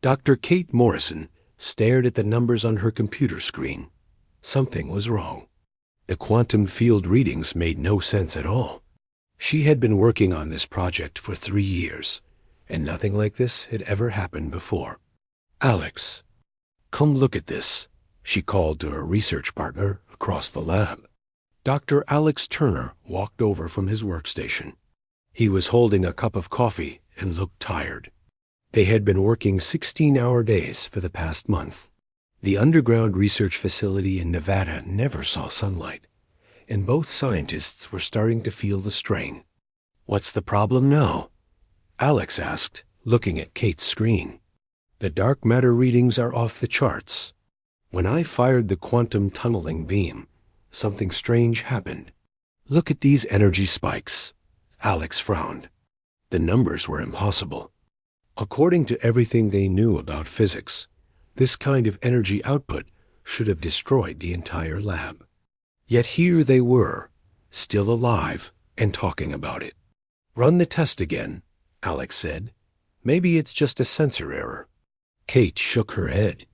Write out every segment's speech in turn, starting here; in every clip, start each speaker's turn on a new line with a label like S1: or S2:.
S1: Dr. Kate Morrison stared at the numbers on her computer screen. Something was wrong. The quantum field readings made no sense at all. She had been working on this project for 3 years, and nothing like this had ever happened before. "Alex, come look at this," she called to her research partner across the lab. Dr. Alex Turner walked over from his workstation. He was holding a cup of coffee and looked tired. They had been working 16-hour days for the past month. The underground research facility in Nevada never saw sunlight, and both scientists were starting to feel the strain. "What's the problem now?" Alex asked, looking at Kate's screen. "The dark matter readings are off the charts. When I fired the quantum tunneling beam, something strange happened. Look at these energy spikes." Alex frowned. The numbers were impossible. According to everything they knew about physics, this kind of energy output should have destroyed the entire lab. Yet here they were, still alive and talking about it. "Run the test again," Alex said. "Maybe it's just a sensor error." Kate shook her head.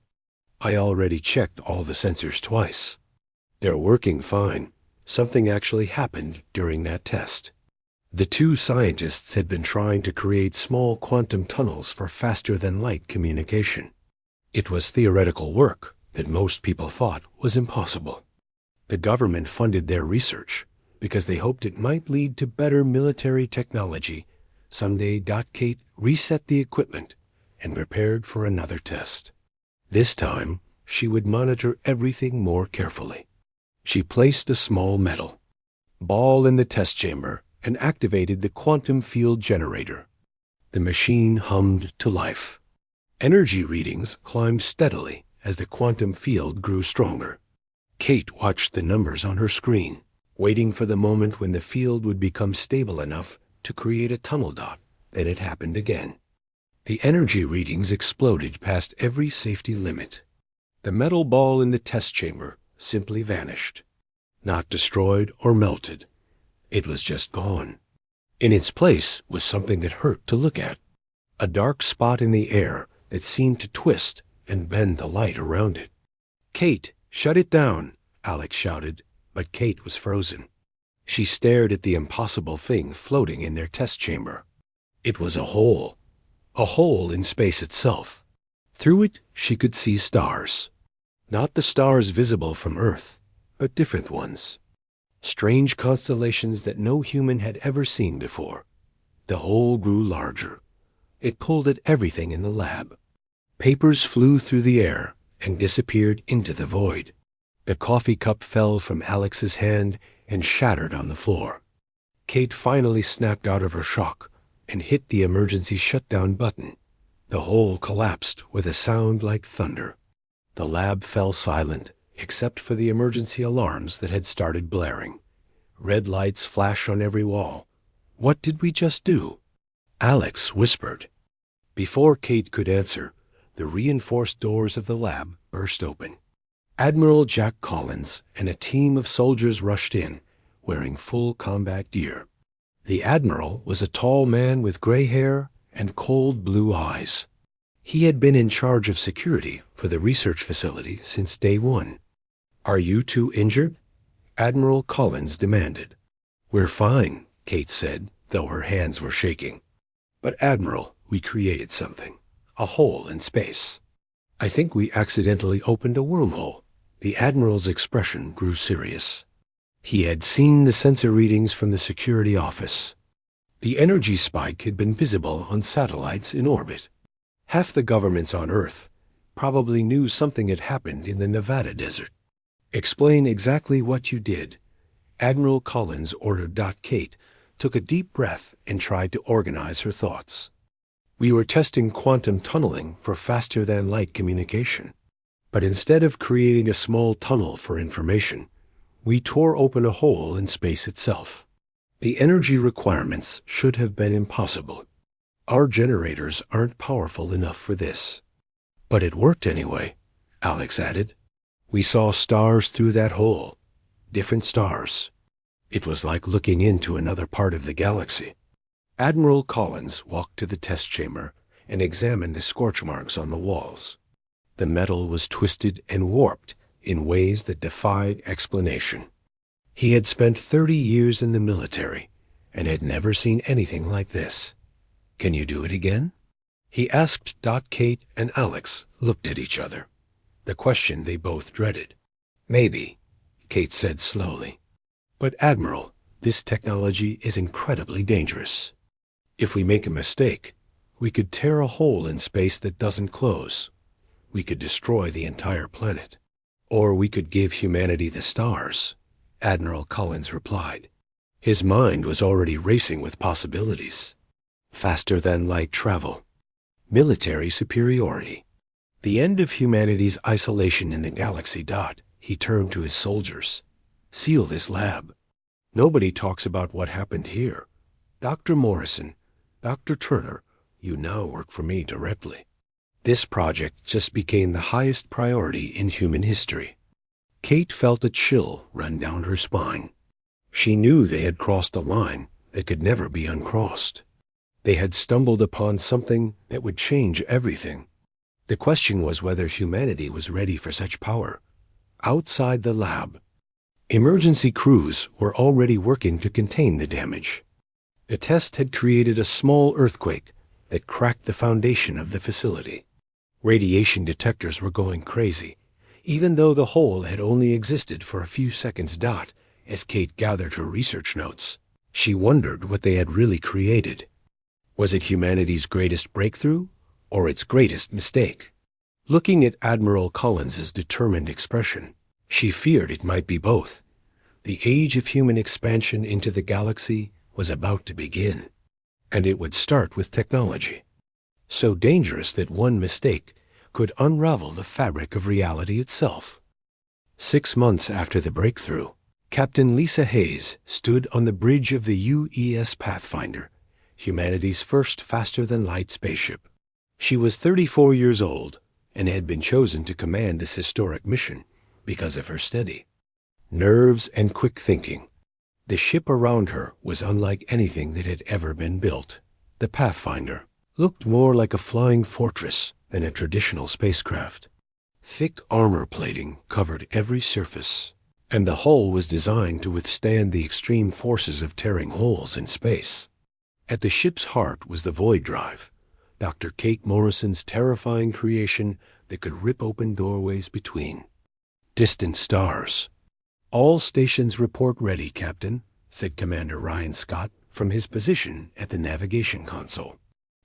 S1: "I already checked all the sensors twice. They're working fine. Something actually happened during that test." The two scientists had been trying to create small quantum tunnels for faster-than-light communication. It was theoretical work that most people thought was impossible. The government funded their research because they hoped it might lead to better military technology. Someday, Kate reset the equipment and prepared for another test. This time, she would monitor everything more carefully. She placed a small metal ball in the test chamber and activated the quantum field generator. The machine hummed to life. Energy readings climbed steadily as the quantum field grew stronger. Kate watched the numbers on her screen, waiting for the moment when the field would become stable enough to create a tunnel dot. Then it happened again. The energy readings exploded past every safety limit. The metal ball in the test chamber simply vanished. Not destroyed or melted. It was just gone. In its place was something that hurt to look at. A dark spot in the air that seemed to twist and bend the light around it. "Kate, shut it down," Alex shouted, but Kate was frozen. She stared at the impossible thing floating in their test chamber. It was a hole in space itself. Through it, she could see stars. Not the stars visible from Earth, but different ones. Strange constellations that no human had ever seen before. The hole grew larger. It pulled at everything in the lab. Papers flew through the air and disappeared into the void. The coffee cup fell from Alex's hand and shattered on the floor. Kate finally snapped out of her shock and hit the emergency shutdown button. The hole collapsed with a sound like thunder. The lab fell silent, except for the emergency alarms that had started blaring. Red lights flashed on every wall. What did we just do? Alex whispered. Before Kate could answer, the reinforced doors of the lab burst open. Admiral Jack Collins and a team of soldiers rushed in, wearing full combat gear. The admiral was a tall man with gray hair and cold blue eyes. He had been in charge of security for the research facility since day one. "Are you two injured?" Admiral Collins demanded. "We're fine," Kate said, though her hands were shaking. "But Admiral, we created something. A hole in space. I think we accidentally opened a wormhole." The Admiral's expression grew serious. He had seen the sensor readings from the security office. The energy spike had been visible on satellites in orbit. Half the governments on Earth probably knew something had happened in the Nevada desert. "Explain exactly what you did." Admiral Collins ordered. Kate took a deep breath and tried to organize her thoughts. "We were testing quantum tunneling for faster-than-light communication. But instead of creating a small tunnel for information, we tore open a hole in space itself. The energy requirements should have been impossible. Our generators aren't powerful enough for this." "But it worked anyway," Alex added. "We saw stars through that hole. Different stars. It was like looking into another part of the galaxy." Admiral Collins walked to the test chamber and examined the scorch marks on the walls. The metal was twisted and warped in ways that defied explanation. He had spent 30 years in the military and had never seen anything like this. "Can you do it again?" he asked. Kate and Alex looked at each other, the question they both dreaded. "Maybe," Kate said slowly. "But Admiral, this technology is incredibly dangerous. If we make a mistake, we could tear a hole in space that doesn't close. We could destroy the entire planet. Or we could give humanity the stars," Admiral Collins replied. His mind was already racing with possibilities. Faster than light travel. Military superiority. The end of humanity's isolation in the galaxy. He turned to his soldiers. "Seal this lab. Nobody talks about what happened here. Dr. Morrison, Dr. Turner, you now work for me directly." This project just became the highest priority in human history. Kate felt a chill run down her spine. She knew they had crossed a line that could never be uncrossed. They had stumbled upon something that would change everything. The question was whether humanity was ready for such power. Outside the lab, emergency crews were already working to contain the damage. The test had created a small earthquake that cracked the foundation of the facility. Radiation detectors were going crazy, even though the hole had only existed for a few seconds. As Kate gathered her research notes, she wondered what they had really created. Was it humanity's greatest breakthrough or its greatest mistake? Looking at Admiral Collins's determined expression, she feared it might be both. The age of human expansion into the galaxy was about to begin, and it would start with technology so dangerous that one mistake could unravel the fabric of reality itself. 6 months after the breakthrough, Captain Lisa Hayes stood on the bridge of the UES Pathfinder, humanity's first faster-than-light spaceship. She was 34 years old and had been chosen to command this historic mission because of her steady nerves and quick thinking. The ship around her was unlike anything that had ever been built. The Pathfinder looked more like a flying fortress than a traditional spacecraft. Thick armor plating covered every surface, and the hull was designed to withstand the extreme forces of tearing holes in space. At the ship's heart was the void drive, Dr. Kate Morrison's terrifying creation that could rip open doorways between distant stars. "All stations report ready, Captain," said Commander Ryan Scott from his position at the navigation console.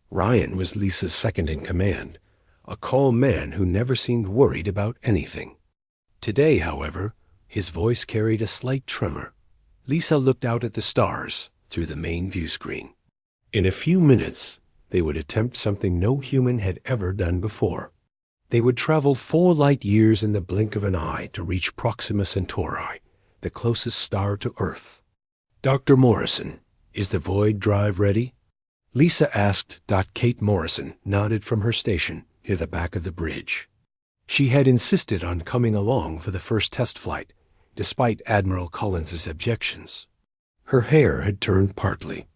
S1: Ryan was Lisa's second in command, a calm man who never seemed worried about anything. Today, however, his voice carried a slight tremor. Lisa looked out at the stars through the main view screen. In a few minutes, they would attempt something no human had ever done before. They would travel 4 light years in the blink of an eye to reach Proxima Centauri, the closest star to Earth. "Dr. Morrison, is the void drive ready?" Lisa asked. Kate Morrison nodded from her station near the back of the bridge. She had insisted on coming along for the first test flight, despite Admiral Collins's objections. Her hair had turned partly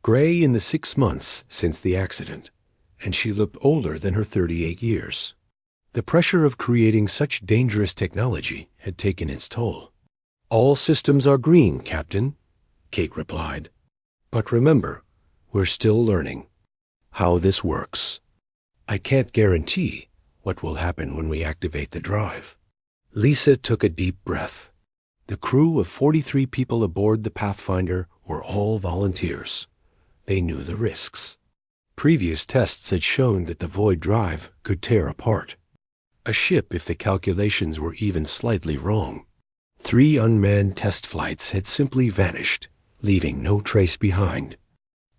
S1: gray in the 6 months since the accident, and she looked older than her 38 years. The pressure of creating such dangerous technology had taken its toll. "All systems are green, Captain," Kate replied. "But remember, we're still learning how this works. I can't guarantee what will happen when we activate the drive." Lisa took a deep breath. The crew of 43 people aboard the Pathfinder were all volunteers. They knew the risks. Previous tests had shown that the void drive could tear apart a ship if the calculations were even slightly wrong. 3 unmanned test flights had simply vanished, leaving no trace behind.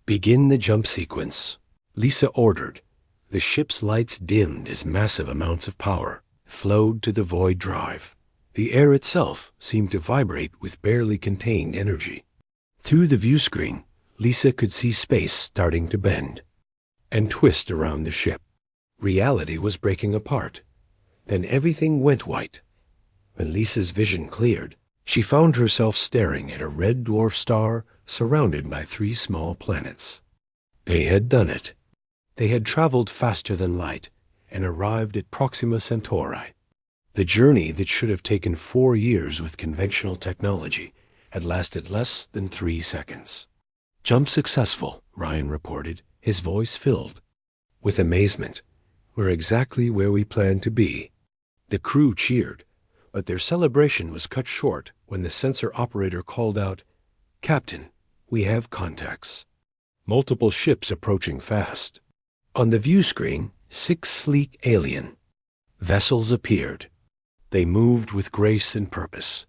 S1: "Begin the jump sequence," Lisa ordered. The ship's lights dimmed as massive amounts of power flowed to the void drive. The air itself seemed to vibrate with barely contained energy. Through the view screen, Lisa could see space starting to bend and twist around the ship. Reality was breaking apart. Then everything went white. When Lisa's vision cleared, she found herself staring at a red dwarf star surrounded by 3 small planets. They had done it. They had traveled faster than light and arrived at Proxima Centauri. The journey that should have taken 4 years with conventional technology had lasted less than 3 seconds. "Jump successful," Ryan reported, his voice filled with amazement. "We're exactly where we planned to be." The crew cheered, but their celebration was cut short when the sensor operator called out, "Captain, we have contacts. Multiple ships approaching fast." On the view screen, 6 sleek alien vessels appeared. They moved with grace and purpose,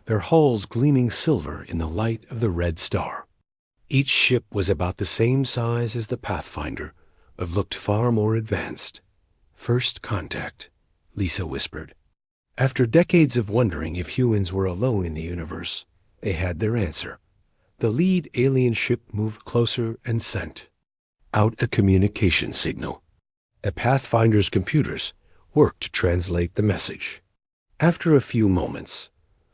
S1: their hulls gleaming silver in the light of the red star. Each ship was about the same size as the Pathfinder, but looked far more advanced. "First contact," Lisa whispered. After decades of wondering if humans were alone in the universe, they had their answer. The lead alien ship moved closer and sent out a communication signal. A Pathfinder's computers worked to translate the message. After a few moments,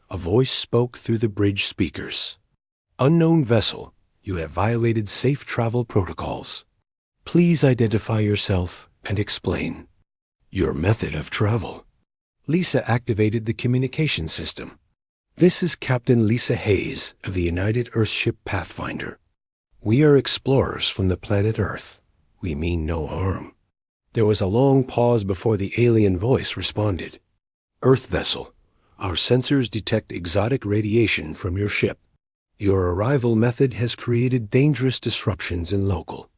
S1: a voice spoke through the bridge speakers. "Unknown vessel, you have violated safe travel protocols. Please identify yourself and explain your method of travel." Lisa activated the communication system. "This is Captain Lisa Hayes of the United Earthship Pathfinder. We are explorers from the planet Earth. We mean no harm." There was a long pause before the alien voice responded. "Earth vessel, our sensors detect exotic radiation from your ship. Your arrival method has created dangerous disruptions in local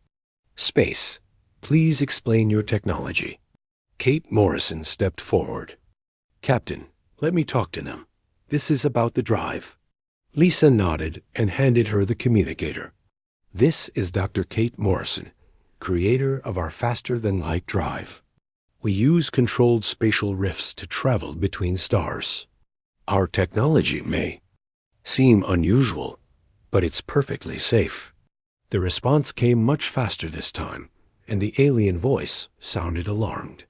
S1: space. Please explain your technology." Kate Morrison stepped forward. "Captain, let me talk to them. This is about the drive." Lisa nodded and handed her the communicator. "This is Dr. Kate Morrison, creator of our faster-than-light drive. We use controlled spatial rifts to travel between stars. Our technology may seem unusual, but it's perfectly safe." The response came much faster this time, and the alien voice sounded alarmed.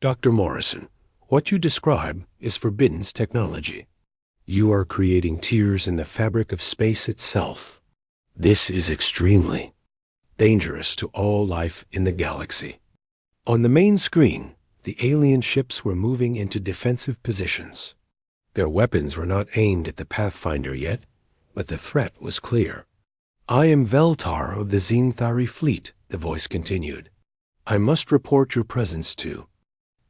S1: "Dr. Morrison, what you describe is Forbidden's technology. You are creating tears in the fabric of space itself. This is extremely dangerous to all life in the galaxy." On the main screen, the alien ships were moving into defensive positions. Their weapons were not aimed at the Pathfinder yet, but the threat was clear. "I am Veltar of the Xenthari fleet," the voice continued. "I must report your presence to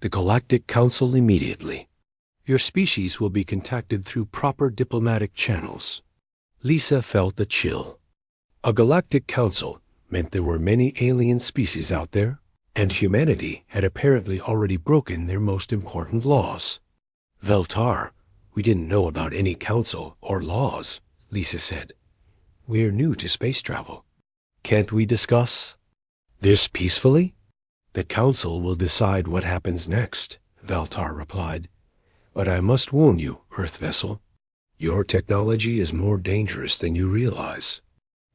S1: the Galactic Council immediately. Your species will be contacted through proper diplomatic channels." Lisa felt a chill. A Galactic Council meant there were many alien species out there, and humanity had apparently already broken their most important laws. "Veltar, we didn't know about any council or laws," Lisa said. "We're new to space travel. Can't we discuss this peacefully?" "The council will decide what happens next," Veltar replied. "But I must warn you, Earth vessel, your technology is more dangerous than you realize.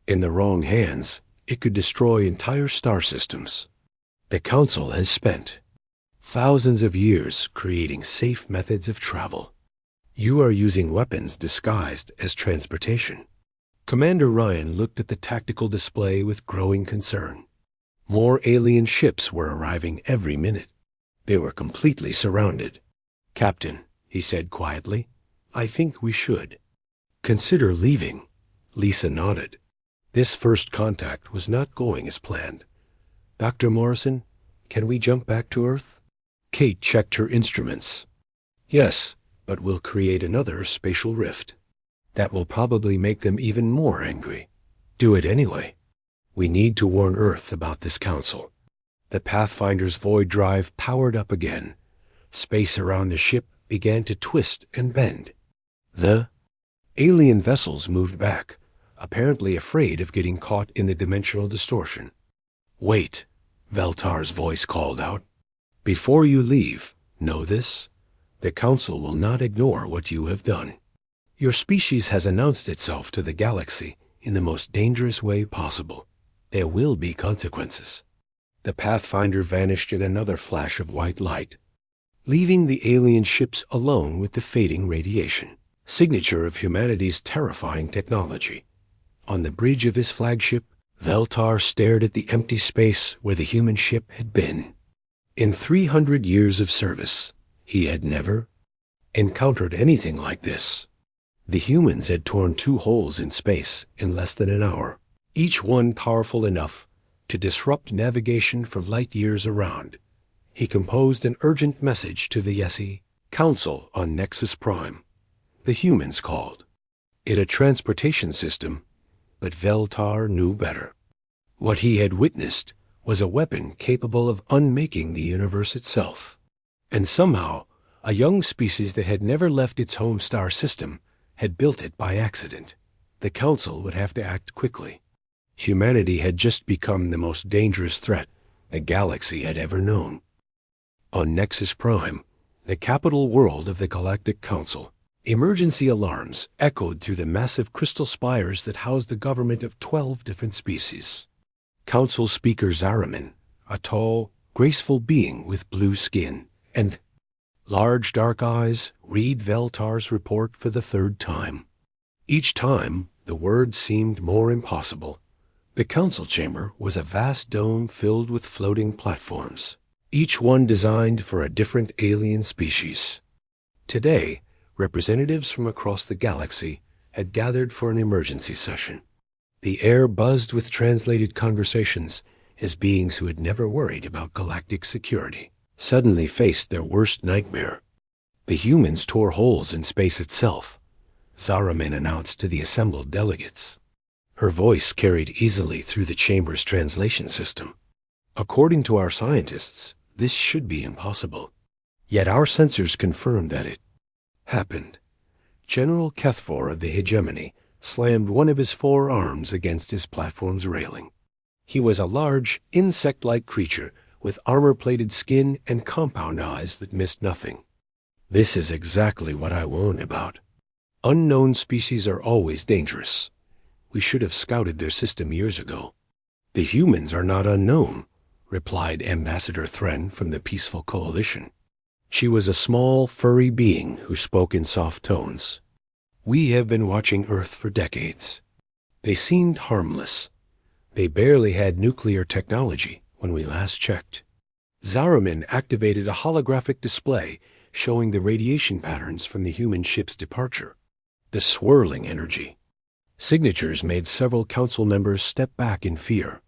S1: In the wrong hands, it could destroy entire star systems. The council has spent thousands of years creating safe methods of travel. You are using weapons disguised as transportation." Commander Ryan looked at the tactical display with growing concern. More alien ships were arriving every minute. They were completely surrounded. "Captain," he said quietly, "I think we should consider leaving." Lisa nodded. This first contact was not going as planned. "Dr. Morrison, can we jump back to Earth?" Kate checked her instruments. "Yes, but we'll create another spatial rift. That will probably make them even more angry. Do it anyway. We need to warn Earth about this council." The Pathfinder's void drive powered up again. Space around the ship began to twist and bend. The alien vessels moved back, apparently afraid of getting caught in the dimensional distortion. "Wait," Veltar's voice called out. "Before you leave, know this: the council will not ignore what you have done. Your species has announced itself to the galaxy in the most dangerous way possible. There will be consequences." The Pathfinder vanished in another flash of white light, leaving the alien ships alone with the fading radiation, signature of humanity's terrifying technology. On the bridge of his flagship, Veltar stared at the empty space where the human ship had been. In 300 years of service, he had never encountered anything like this. The humans had torn 2 holes in space in less than an hour, each one powerful enough to disrupt navigation for light years around. He composed an urgent message to the Yesi Council on Nexus Prime. The humans called it a transportation system, but Veltar knew better. What he had witnessed was a weapon capable of unmaking the universe itself. And somehow, a young species that had never left its home star system had built it by accident. The Council would have to act quickly. Humanity had just become the most dangerous threat the galaxy had ever known. On Nexus Prime, the capital world of the Galactic Council, emergency alarms echoed through the massive crystal spires that housed the government of 12 different species. Council Speaker Zaraman, a tall, graceful being with blue skin and large dark eyes, read Veltar's report for the 3rd time. Each time, the words seemed more impossible. The council chamber was a vast dome filled with floating platforms, each one designed for a different alien species. Today, representatives from across the galaxy had gathered for an emergency session. The air buzzed with translated conversations as beings who had never worried about galactic security suddenly faced their worst nightmare. The humans tore holes in space itself, Zaraman announced to the assembled delegates. Her voice carried easily through the chamber's translation system. According to our scientists, this should be impossible. Yet our sensors confirmed that it happened. General Kethfor of the Hegemony slammed one of his 4 arms against his platform's railing. He was a large, insect-like creature with armor-plated skin and compound eyes that missed nothing. This is exactly what I warned about. Unknown species are always dangerous. We should have scouted their system years ago. The humans are not unknown, replied Ambassador Thren from the Peaceful Coalition. She was a small, furry being who spoke in soft tones. We have been watching Earth for decades. They seemed harmless. They barely had nuclear technology when we last checked. Zaraman activated a holographic display showing the radiation patterns from the human ship's departure. The swirling energy. Signatures made several council members step back in fear.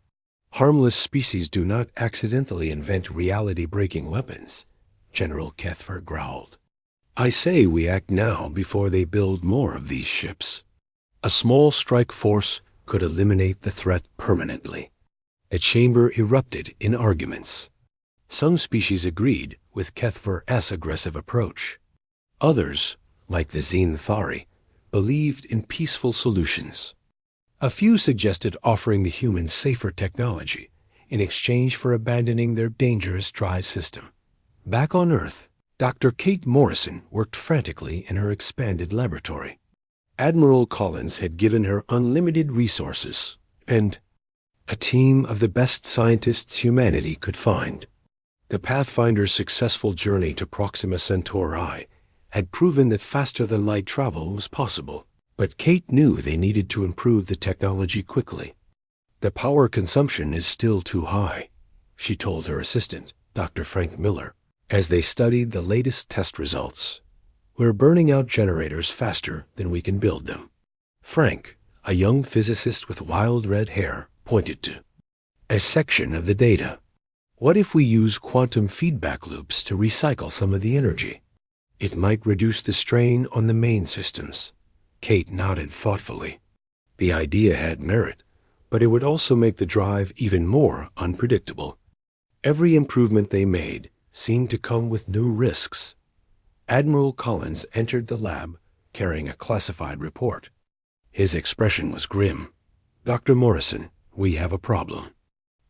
S1: Harmless species do not accidentally invent reality-breaking weapons, General Kethfer growled. I say we act now before they build more of these ships. A small strike force could eliminate the threat permanently. A chamber erupted in arguments. Some species agreed with Kethfer's aggressive approach. Others, like the Xenthari, believed in peaceful solutions. A few suggested offering the humans safer technology in exchange for abandoning their dangerous drive system. Back on Earth, Dr. Kate Morrison worked frantically in her expanded laboratory. Admiral Collins had given her unlimited resources and a team of the best scientists humanity could find. The Pathfinder's successful journey to Proxima Centauri had proven that faster-than-light travel was possible, but Kate knew they needed to improve the technology quickly. The power consumption is still too high, she told her assistant, Dr. Frank Miller, as they studied the latest test results. We're burning out generators faster than we can build them. Frank, a young physicist with wild red hair, pointed to a section of the data. What if we use quantum feedback loops to recycle some of the energy? It might reduce the strain on the main systems. Kate nodded thoughtfully. The idea had merit, but it would also make the drive even more unpredictable. Every improvement they made seemed to come with new risks. Admiral Collins entered the lab carrying a classified report. His expression was grim. Dr. Morrison, we have a problem.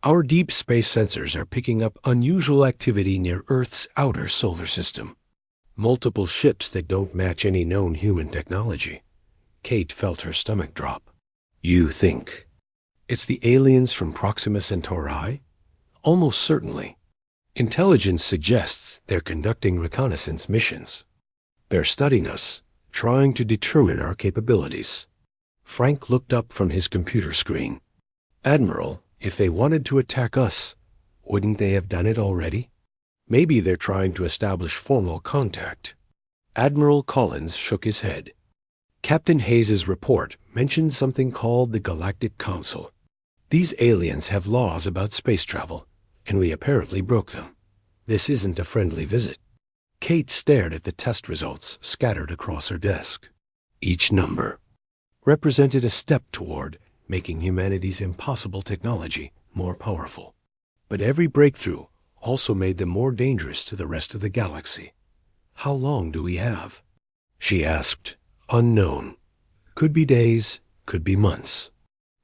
S1: Our deep space sensors are picking up unusual activity near Earth's outer solar system. Multiple ships that don't match any known human technology. Kate felt her stomach drop. You think it's the aliens from Proxima Centauri? Almost certainly. Intelligence suggests they're conducting reconnaissance missions. They're studying us, trying to determine our capabilities. Frank looked up from his computer screen. Admiral, if they wanted to attack us, wouldn't they have done it already? Maybe they're trying to establish formal contact. Admiral Collins shook his head. Captain Hayes's report mentioned something called the Galactic Council. These aliens have laws about space travel, and we apparently broke them. This isn't a friendly visit. Kate stared at the test results scattered across her desk. Each number represented a step toward making humanity's impossible technology more powerful. But every breakthrough also made them more dangerous to the rest of the galaxy. How long do we have? She asked. Unknown. Could be days, could be months.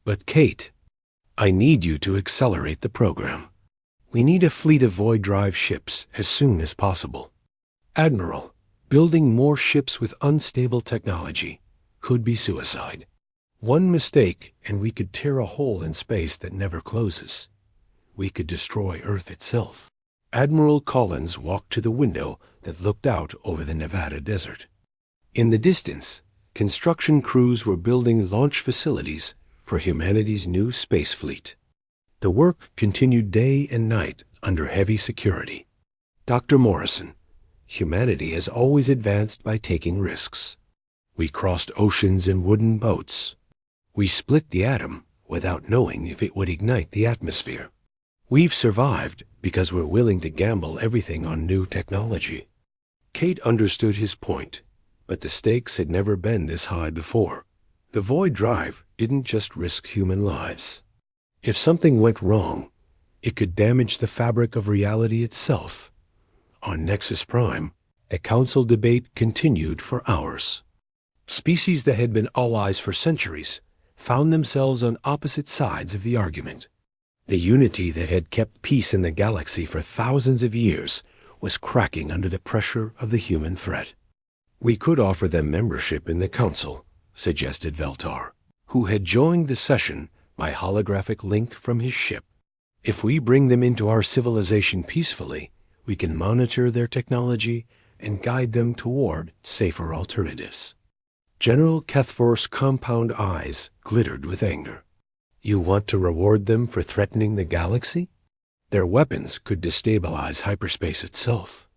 S1: But Kate, I need you to accelerate the program. We need a fleet of void drive ships as soon as possible. Admiral, building more ships with unstable technology could be suicide. One mistake and we could tear a hole in space that never closes. We could destroy Earth itself. Admiral Collins walked to the window that looked out over the Nevada desert. In the distance, construction crews were building launch facilities for humanity's new space fleet. The work continued day and night under heavy security. Dr. Morrison, humanity has always advanced by taking risks. We crossed oceans in wooden boats. We split the atom without knowing if it would ignite the atmosphere. We've survived because we're willing to gamble everything on new technology. Kate understood his point, but the stakes had never been this high before. The void drive didn't just risk human lives. If something went wrong, it could damage the fabric of reality itself. On Nexus Prime, a council debate continued for hours. Species that had been allies for centuries found themselves on opposite sides of the argument. The unity that had kept peace in the galaxy for thousands of years was cracking under the pressure of the human threat. We could offer them membership in the council, suggested Veltar, who had joined the session by holographic link from his ship. If we bring them into our civilization peacefully, we can monitor their technology and guide them toward safer alternatives. General Kethfor's compound eyes glittered with anger. You want to reward them for threatening the galaxy? Their weapons could destabilize hyperspace itself.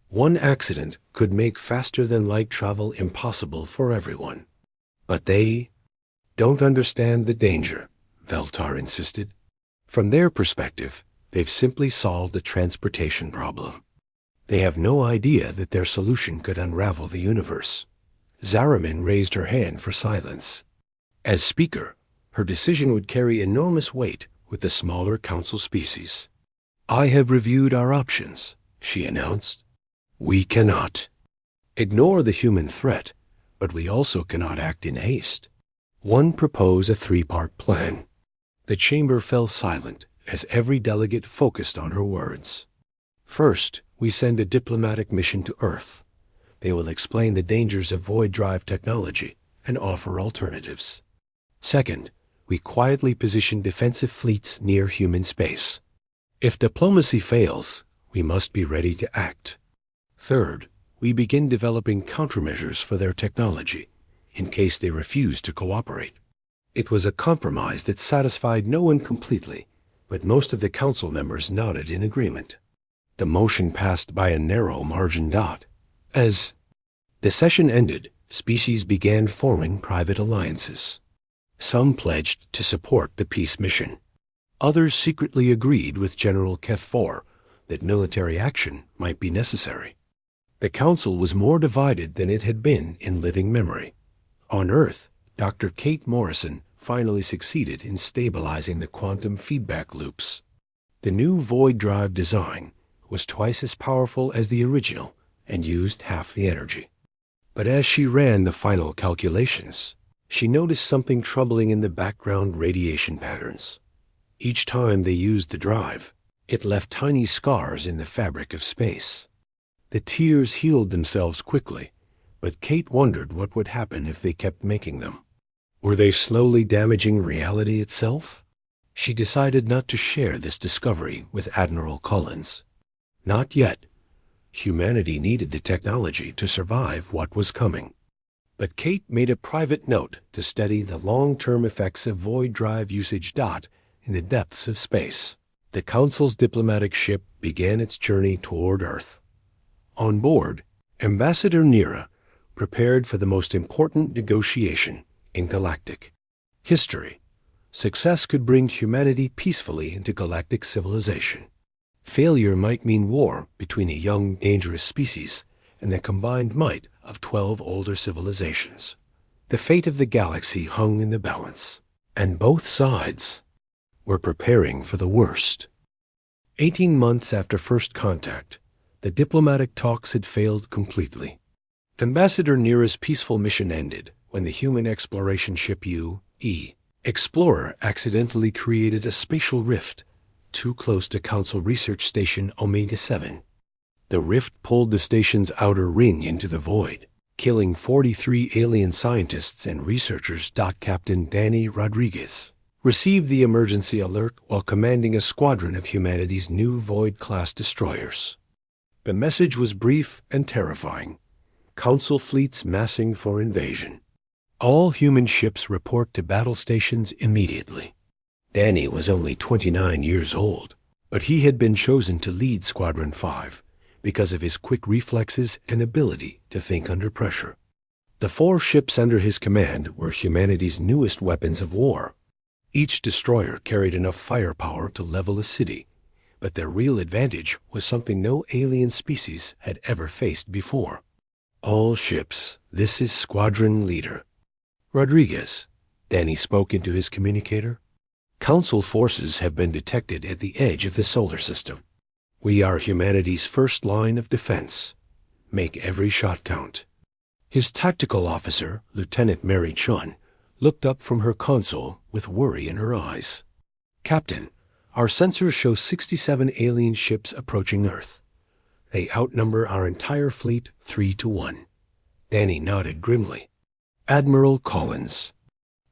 S1: One accident could make faster-than-light travel impossible for everyone. But they don't understand the danger, Veltar insisted. From their perspective, they've simply solved a transportation problem. They have no idea that their solution could unravel the universe. Zaramin raised her hand for silence. As speaker, her decision would carry enormous weight with the smaller council species. I have reviewed our options, she announced. We cannot ignore the human threat, but we also cannot act in haste. One proposed a three-part plan. The chamber fell silent as every delegate focused on her words. First, we send a diplomatic mission to Earth. They will explain the dangers of void drive technology and offer alternatives. Second, we quietly position defensive fleets near human space. If diplomacy fails, we must be ready to act. Third, we begin developing countermeasures for their technology, in case they refuse to cooperate. It was a compromise that satisfied no one completely, but most of the council members nodded in agreement. The motion passed by a narrow margin dot. As the session ended, species began forming private alliances. Some pledged to support the peace mission. Others secretly agreed with General Kethfor that military action might be necessary. The council was more divided than it had been in living memory. On Earth, Dr. Kate Morrison finally succeeded in stabilizing the quantum feedback loops. The new void drive design was twice as powerful as the original and used half the energy. But as she ran the final calculations, she noticed something troubling in the background radiation patterns. Each time they used the drive, it left tiny scars in the fabric of space. The tears healed themselves quickly, but Kate wondered what would happen if they kept making them. Were they slowly damaging reality itself? She decided not to share this discovery with Admiral Collins. Not yet. Humanity needed the technology to survive what was coming. But Kate made a private note to study the long-term effects of void drive usage in the depths of space. The Council's diplomatic ship began its journey toward Earth. On board, Ambassador Nira prepared for the most important negotiation in galactic history. Success could bring humanity peacefully into galactic civilization. Failure might mean war between a young, dangerous species and the combined might of 12 older civilizations. The fate of the galaxy hung in the balance, and both sides were preparing for the worst. 18 months after first contact, the diplomatic talks had failed completely. Ambassador Nira's peaceful mission ended when the human exploration ship U.E. Explorer accidentally created a spatial rift too close to Council Research Station Omega-7. The rift pulled the station's outer ring into the void, killing 43 alien scientists and researchers. Captain Danny Rodriguez received the emergency alert while commanding a squadron of humanity's new Void-class destroyers. The message was brief and terrifying. Council fleets massing for invasion. All human ships report to battle stations immediately. Danny was only 29 years old, but he had been chosen to lead Squadron 5 because of his quick reflexes and ability to think under pressure. The 4 ships under his command were humanity's newest weapons of war. Each destroyer carried enough firepower to level a city, but their real advantage was something no alien species had ever faced before. All ships, this is Squadron Leader Rodriguez, Danny spoke into his communicator. Council forces have been detected at the edge of the solar system. We are humanity's first line of defense. Make every shot count. His tactical officer, Lieutenant Mary Chun, looked up from her console with worry in her eyes. Captain, our sensors show 67 alien ships approaching Earth. They outnumber our entire fleet 3-1. Danny nodded grimly. Admiral Collins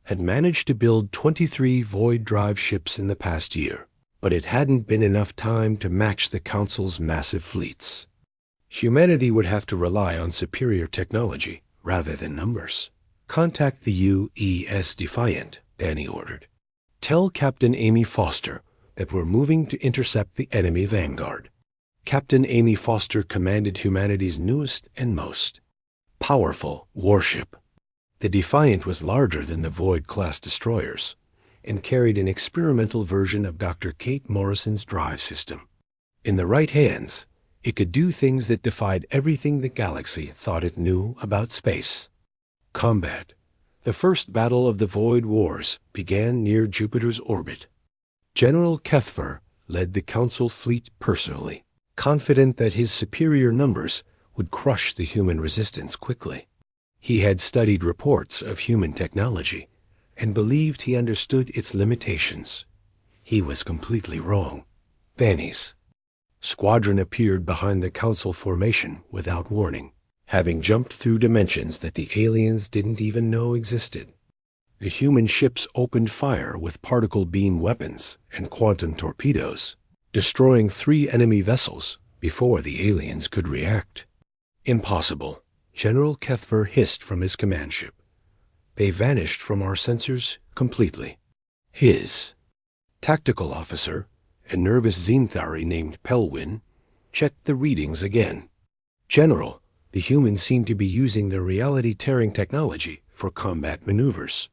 S1: had managed to build 23 Void Drive ships in the past year, but it hadn't been enough time to match the Council's massive fleets. Humanity would have to rely on superior technology rather than numbers. Contact the U.E.S. Defiant, Danny ordered. Tell Captain Amy Foster that we're moving to intercept the enemy vanguard. Captain Amy Foster commanded humanity's newest and most powerful warship. The Defiant was larger than the Void-class destroyers and carried an experimental version of Dr. Kate Morrison's drive system. In the right hands, it could do things that defied everything the galaxy thought it knew about space. Combat. The first battle of the Void Wars began near Jupiter's orbit. General Kethfer led the Council fleet personally, confident that his superior numbers would crush the human resistance quickly. He had studied reports of human technology and believed he understood its limitations. He was completely wrong. Danny's squadron appeared behind the Council formation without warning, having jumped through dimensions that the aliens didn't even know existed. The human ships opened fire with particle beam weapons and quantum torpedoes, destroying 3 enemy vessels before the aliens could react. Impossible, General Kethfer hissed from his command ship. They vanished from our sensors completely. His tactical officer, a nervous Xenthari named Pelwin, checked the readings again. General, the humans seem to be using their reality-tearing technology for combat maneuvers.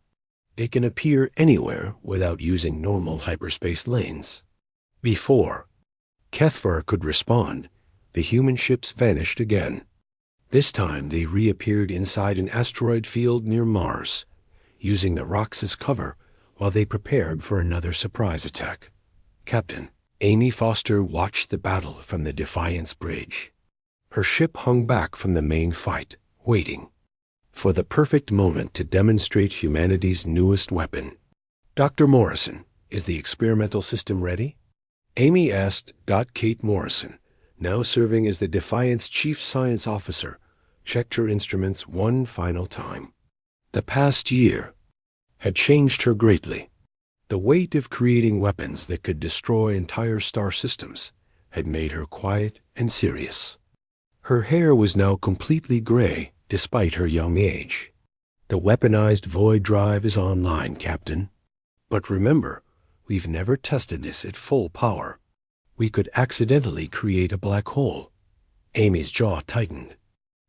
S1: They can appear anywhere without using normal hyperspace lanes. Before Kethfer could respond, the human ships vanished again. This time they reappeared inside an asteroid field near Mars, using the rocks as cover while they prepared for another surprise attack. Captain, Amy Foster watched the battle from the Defiance bridge. Her ship hung back from the main fight, waiting for the perfect moment to demonstrate humanity's newest weapon. Dr. Morrison, is the experimental system ready? Amy asked. Kate Morrison, now serving as the Defiant's chief science officer, checked her instruments one final time. The past year had changed her greatly. The weight of creating weapons that could destroy entire star systems had made her quiet and serious. Her hair was now completely gray despite her young age. The weaponized void drive is online, Captain. But remember, We've never tested this at full power. We could accidentally create a black hole. Amy's jaw tightened.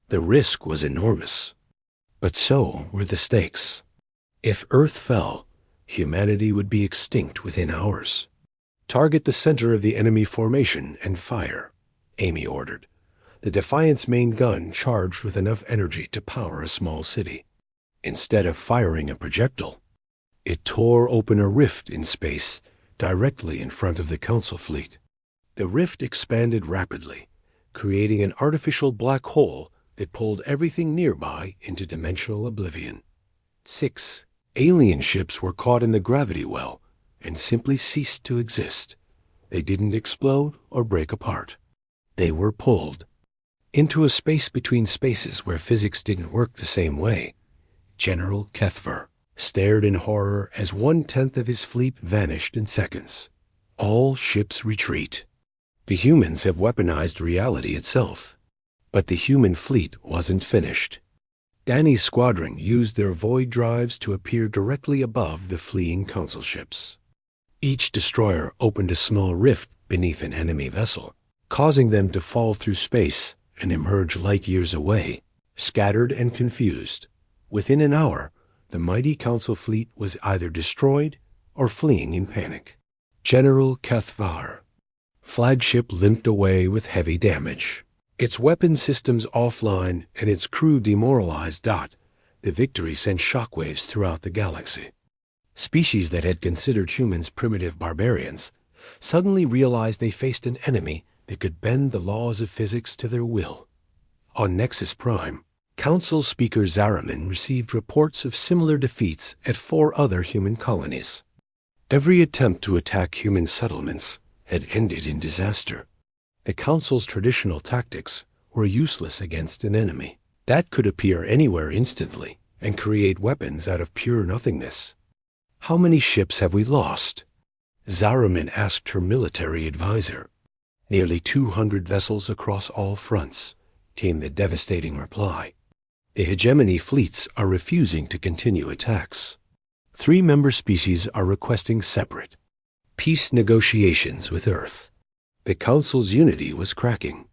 S1: The risk was enormous. But so were the stakes. If Earth fell, humanity would be extinct within hours. Target the center of the enemy formation and fire, Amy ordered. The Defiant's main gun charged with enough energy to power a small city. Instead of firing a projectile, it tore open a rift in space directly in front of the Council fleet. The rift expanded rapidly, creating an artificial black hole that pulled everything nearby into dimensional oblivion. 6 alien ships were caught in the gravity well and simply ceased to exist. They didn't explode or break apart. They were pulled into a space between spaces where physics didn't work the same way. General Kethver stared in horror as 1/10 of his fleet vanished in seconds. All ships retreat. The humans have weaponized reality itself. But the human fleet wasn't finished. Danny's squadron used their void drives to appear directly above the fleeing Council ships. Each destroyer opened a small rift beneath an enemy vessel, causing them to fall through space and emerge light years away, scattered and confused. Within an hour, the mighty Council fleet was either destroyed or fleeing in panic. General Kethvar. Flagship limped away with heavy damage. Its weapon systems offline and its crew demoralized. The victory sent shockwaves throughout the galaxy. Species that had considered humans primitive barbarians suddenly realized they faced an enemy that could bend the laws of physics to their will. On Nexus Prime, Council Speaker Zaraman received reports of similar defeats at 4 other human colonies. Every attempt to attack human settlements had ended in disaster. The Council's traditional tactics were useless against an enemy that could appear anywhere instantly and create weapons out of pure nothingness. "How many ships have we lost?" Zaraman asked her military advisor. "Nearly 200 vessels across all fronts," came the devastating reply. "The hegemony fleets are refusing to continue attacks. 3 member species are requesting separate peace negotiations with Earth." The Council's unity was cracking.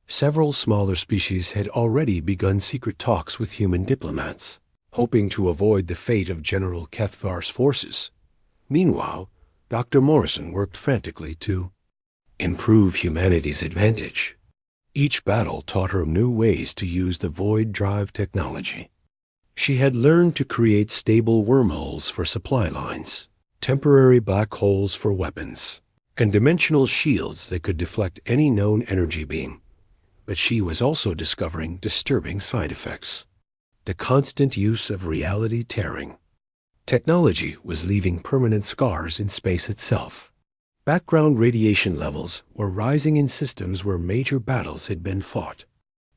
S1: Several smaller species had already begun secret talks with human diplomats, hoping to avoid the fate of General Kethvar's forces. Meanwhile, Dr. Morrison worked frantically to improve humanity's advantage. Each battle taught her new ways to use the void drive technology. She had learned to create stable wormholes for supply lines, temporary black holes for weapons, and dimensional shields that could deflect any known energy beam. But she was also discovering disturbing side effects. The constant use of reality tearing. Technology was leaving permanent scars in space itself. Background radiation levels were rising in systems where major battles had been fought.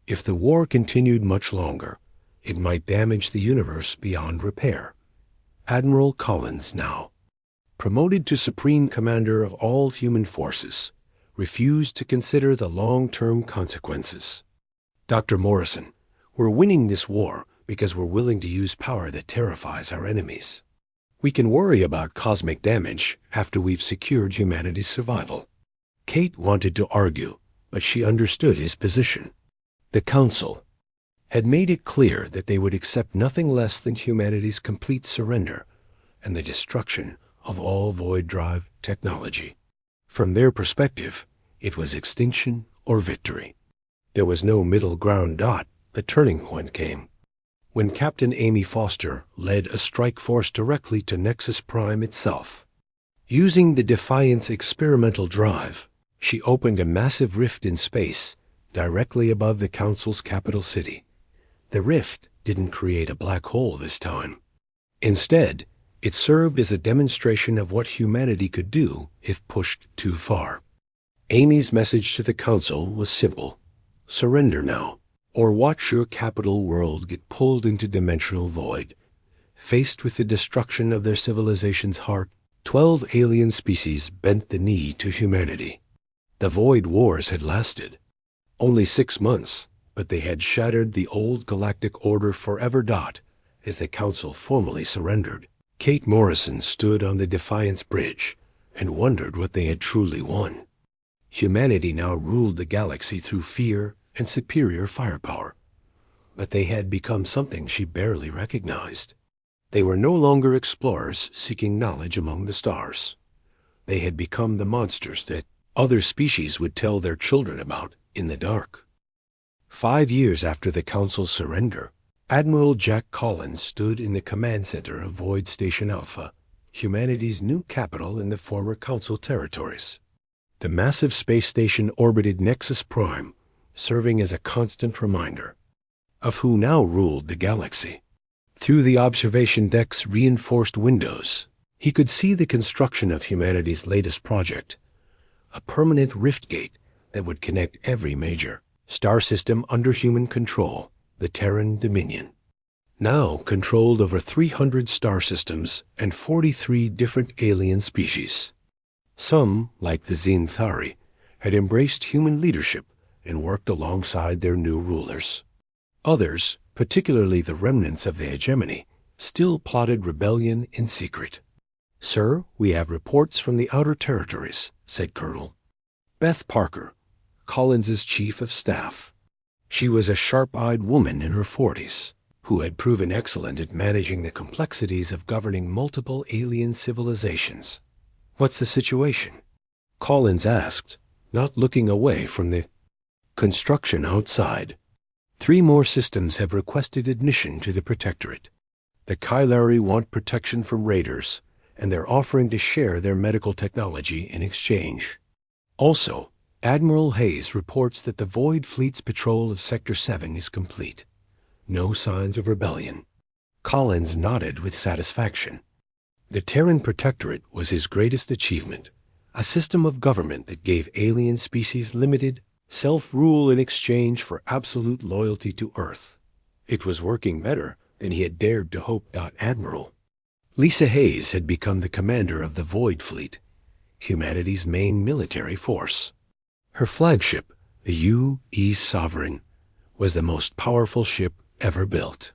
S1: If the war continued much longer, it might damage the universe beyond repair. Admiral Collins now, promoted to Supreme Commander of all human forces, refused to consider the long-term consequences. "Dr. Morrison, we're winning this war because we're willing to use power that terrifies our enemies. We can worry about cosmic damage after we've secured humanity's survival." Kate wanted to argue, but she understood his position. The Council had made it clear that they would accept nothing less than humanity's complete surrender and the destruction of all void drive technology. From their perspective, it was extinction or victory. There was no middle ground. The turning point came when Captain Amy Foster led a strike force directly to Nexus Prime itself. Using the Defiant's experimental drive, she opened a massive rift in space directly above the Council's capital city. The rift didn't create a black hole this time. Instead, it served as a demonstration of what humanity could do if pushed too far. Amy's message to the Council was simple: surrender now, or watch your capital world get pulled into dimensional void. Faced with the destruction of their civilization's heart, 12 alien species bent the knee to humanity. The void wars had lasted only 6 months, but they had shattered the old galactic order forever. As the Council formally surrendered, Kate Morrison stood on the Defiance Bridge, and wondered what they had truly won. Humanity now ruled the galaxy through fear and superior firepower, but they had become something she barely recognized. They were no longer explorers seeking knowledge among the stars. They had become the monsters that other species would tell their children about in the dark. 5 years after the Council's surrender, Admiral Jack Collins stood in the command center of Void Station Alpha, humanity's new capital in the former Council territories. The massive space station orbited Nexus Prime, serving as a constant reminder of who now ruled the galaxy. Through the observation deck's reinforced windows, he could see the construction of humanity's latest project, a permanent rift gate that would connect every major star system under human control, the Terran Dominion. Now controlled over 300 star systems and 43 different alien species. Some, like the Xenthari, had embraced human leadership and worked alongside their new rulers. Others, particularly the remnants of the hegemony, still plotted rebellion in secret. "Sir, we have reports from the outer territories," said Colonel Beth Parker, Collins's chief of staff. She was a sharp-eyed woman in her 40s, who had proven excellent at managing the complexities of governing multiple alien civilizations. "What's the situation?" Collins asked, not looking away from the construction outside. 3 more systems have requested admission to the Protectorate. The Kylari want protection from raiders, and they're offering to share their medical technology in exchange. Also, Admiral Hayes reports that the Void Fleet's patrol of Sector 7 is complete. No signs of rebellion. Collins nodded with satisfaction. The Terran Protectorate was his greatest achievement, a system of government that gave alien species limited self-rule in exchange for absolute loyalty to Earth. It was working better than he had dared to hope. Admiral Lisa Hayes had become the commander of the Void Fleet, humanity's main military force. Her flagship, the U.E. Sovereign, was the most powerful ship ever built.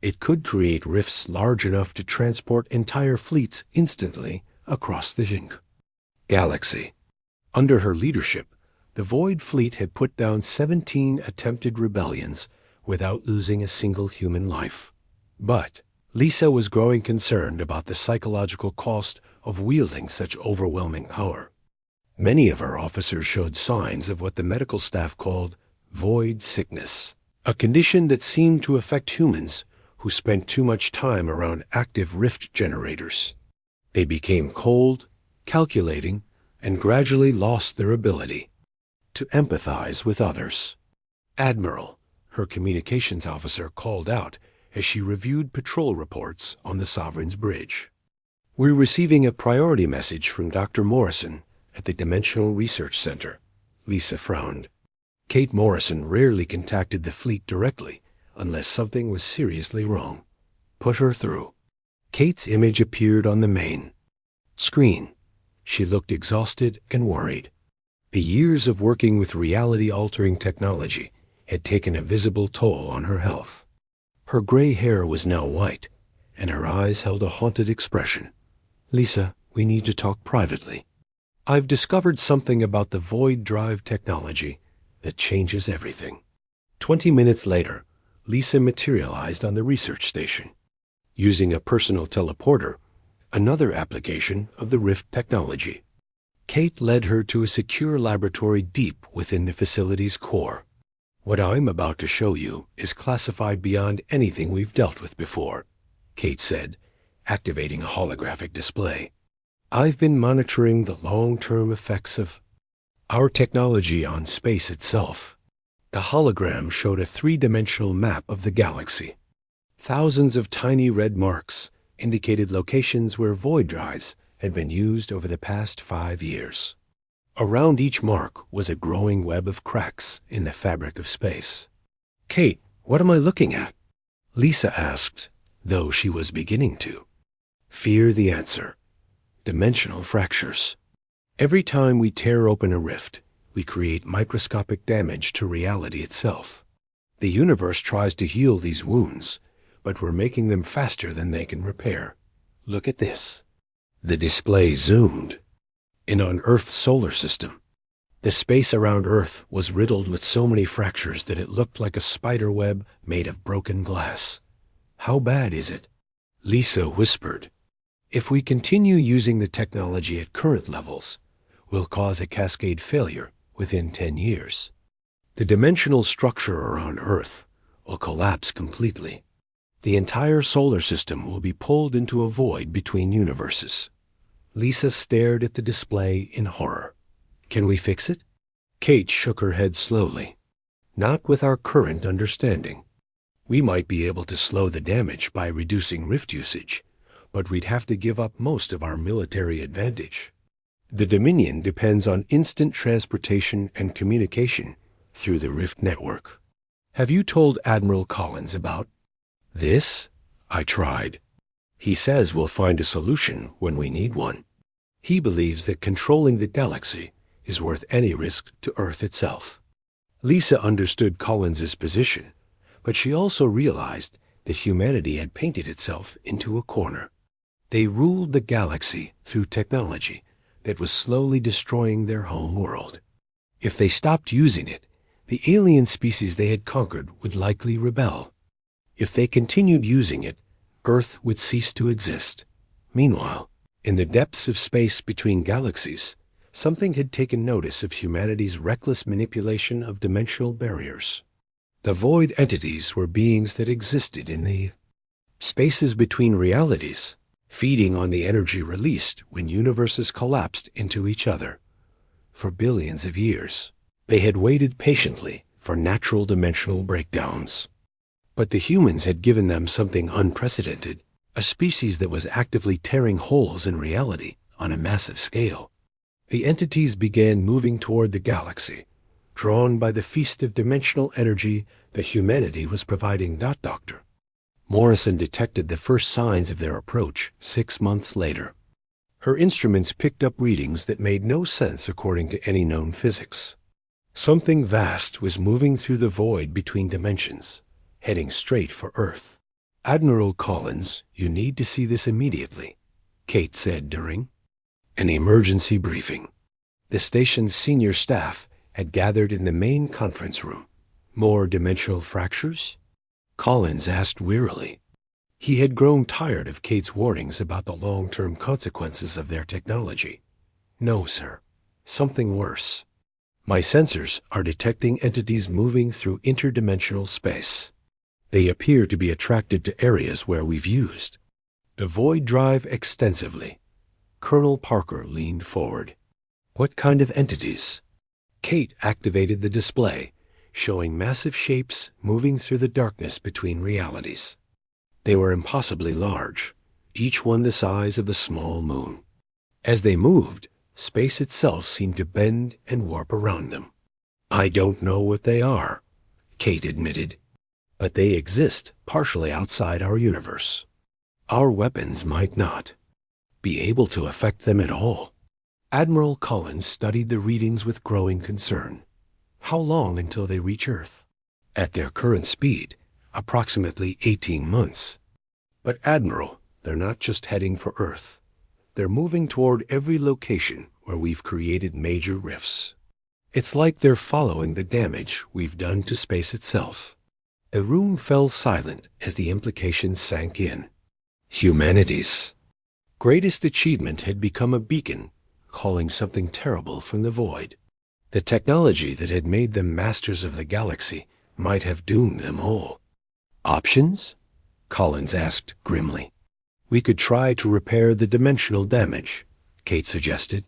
S1: It could create rifts large enough to transport entire fleets instantly across the galaxy. Under her leadership, the Void Fleet had put down 17 attempted rebellions without losing a single human life. But Lisa was growing concerned about the psychological cost of wielding such overwhelming power. Many of her officers showed signs of what the medical staff called void sickness, a condition that seemed to affect humans who spent too much time around active rift generators. They became cold, calculating, and gradually lost their ability to empathize with others. "Admiral," her communications officer called out as she reviewed patrol reports on the Sovereign's bridge. "We're receiving a priority message from Dr. Morrison at the Dimensional Research Center." Lisa frowned. Kate Morrison rarely contacted the fleet directly unless something was seriously wrong. "Put her through." Kate's image appeared on the main screen. She looked exhausted and worried. The years of working with reality-altering technology had taken a visible toll on her health. Her gray hair was now white, and her eyes held a haunted expression. "Lisa, we need to talk privately. I've discovered something about the void drive technology that changes everything." 20 minutes later, Lisa materialized on the research station, using a personal teleporter, another application of the Rift technology. Kate led her to a secure laboratory deep within the facility's core. "What I'm about to show you is classified beyond anything we've dealt with before," Kate said, activating a holographic display. "I've been monitoring the long-term effects of our technology on space itself." The hologram showed a 3-dimensional map of the galaxy. Thousands of tiny red marks indicated locations where void drives had been used over the past 5 years. Around each mark was a growing web of cracks in the fabric of space. "Kate, what am I looking at?" Lisa asked, though she was beginning to fear the answer. "Dimensional fractures. Every time we tear open a rift, we create microscopic damage to reality itself. The universe tries to heal these wounds, but we're making them faster than they can repair. Look at this." The display zoomed. and on Earth's solar system. The space around Earth was riddled with so many fractures that it looked like a spider web made of broken glass. How bad is it? Lisa whispered. If we continue using the technology at current levels, we'll cause a cascade failure within 10 years. The dimensional structure around Earth will collapse completely. The entire solar system will be pulled into a void between universes. Lisa stared at the display in horror. Can we fix it? Kate shook her head slowly. Not with our current understanding. We might be able to slow the damage by reducing rift usage, but we'd have to give up most of our military advantage. The Dominion depends on instant transportation and communication through the rift network. Have you told Admiral Collins about this? I tried. He says we'll find a solution when we need one. He believes that controlling the galaxy is worth any risk to Earth itself. Lisa understood Collins's position, but she also realized that humanity had painted itself into a corner. They ruled the galaxy through technology that was slowly destroying their home world. If they stopped using it, the alien species they had conquered would likely rebel. If they continued using it, Earth would cease to exist. Meanwhile, in the depths of space between galaxies, something had taken notice of humanity's reckless manipulation of dimensional barriers. The void entities were beings that existed in the spaces between realities, feeding on the energy released when universes collapsed into each other. For billions of years, they had waited patiently for natural dimensional breakdowns. But the humans had given them something unprecedented, a species that was actively tearing holes in reality on a massive scale. The entities began moving toward the galaxy, drawn by the feast of dimensional energy that humanity was providing. Doctor Morrison detected the first signs of their approach 6 months later. Her instruments picked up readings that made no sense according to any known physics. Something vast was moving through the void between dimensions, heading straight for Earth. Admiral Collins, you need to see this immediately, Kate said during an emergency briefing. The station's senior staff had gathered in the main conference room. More dimensional fractures? Collins asked wearily. He had grown tired of Kate's warnings about the long-term consequences of their technology. No, sir. Something worse. My sensors are detecting entities moving through interdimensional space. They appear to be attracted to areas where we've used the void drive extensively. Colonel Parker leaned forward. What kind of entities? Kate activated the display, showing massive shapes moving through the darkness between realities. They were impossibly large, each one the size of a small moon. As they moved, space itself seemed to bend and warp around them. I don't know what they are, Kate admitted, but they exist partially outside our universe. Our weapons might not be able to affect them at all. Admiral Collins studied the readings with growing concern. How long until they reach Earth? At their current speed, approximately 18 months. But Admiral, they're not just heading for Earth. They're moving toward every location where we've created major rifts. It's like they're following the damage we've done to space itself. A room fell silent as the implications sank in. Humanity's greatest achievement had become a beacon, calling something terrible from the void. The technology that had made them masters of the galaxy might have doomed them all. Options? Collins asked grimly. We could try to repair the dimensional damage, Kate suggested.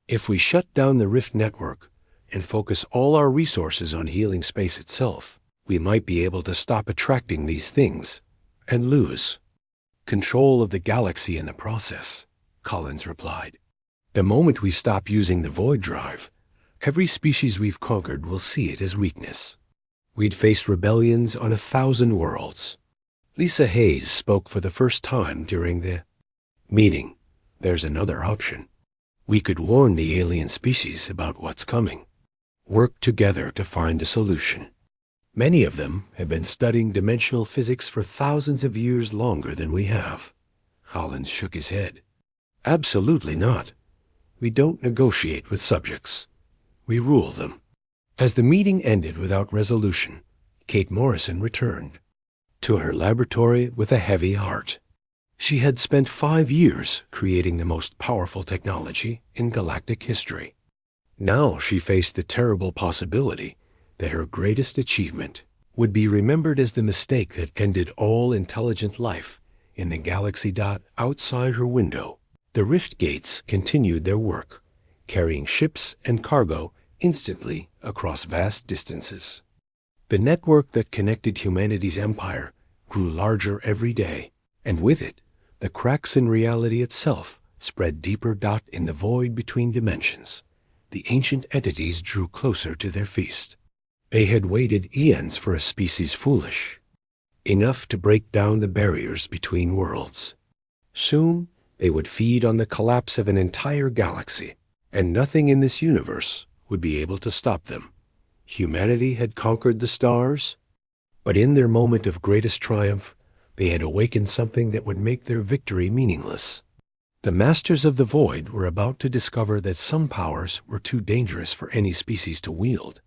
S1: If we shut down the rift network and focus all our resources on healing space itself, we might be able to stop attracting these things and lose control of the galaxy in the process, Collins replied. The moment we stop using the void drive, every species we've conquered will see it as weakness. We'd face rebellions on 1,000 worlds. Lisa Hayes spoke for the first time during the meeting. There's another option. We could warn the alien species about what's coming. Work together to find a solution. Many of them have been studying dimensional physics for thousands of years longer than we have. Collins shook his head. Absolutely not. We don't negotiate with subjects. We rule them. As the meeting ended without resolution, Kate Morrison returned to her laboratory with a heavy heart. She had spent 5 years creating the most powerful technology in galactic history. Now she faced the terrible possibility that her greatest achievement would be remembered as the mistake that ended all intelligent life in the galaxy dot outside her window. The rift gates continued their work, carrying ships and cargo instantly across vast distances. The network that connected humanity's empire grew larger every day, and with it, the cracks in reality itself spread deeper in the void between dimensions. The ancient entities drew closer to their feast. They had waited eons for a species foolish enough to break down the barriers between worlds. Soon, they would feed on the collapse of an entire galaxy, and nothing in this universe would be able to stop them. Humanity had conquered the stars, but in their moment of greatest triumph, they had awakened something that would make their victory meaningless. The Masters of the Void were about to discover that some powers were too dangerous for any species to wield.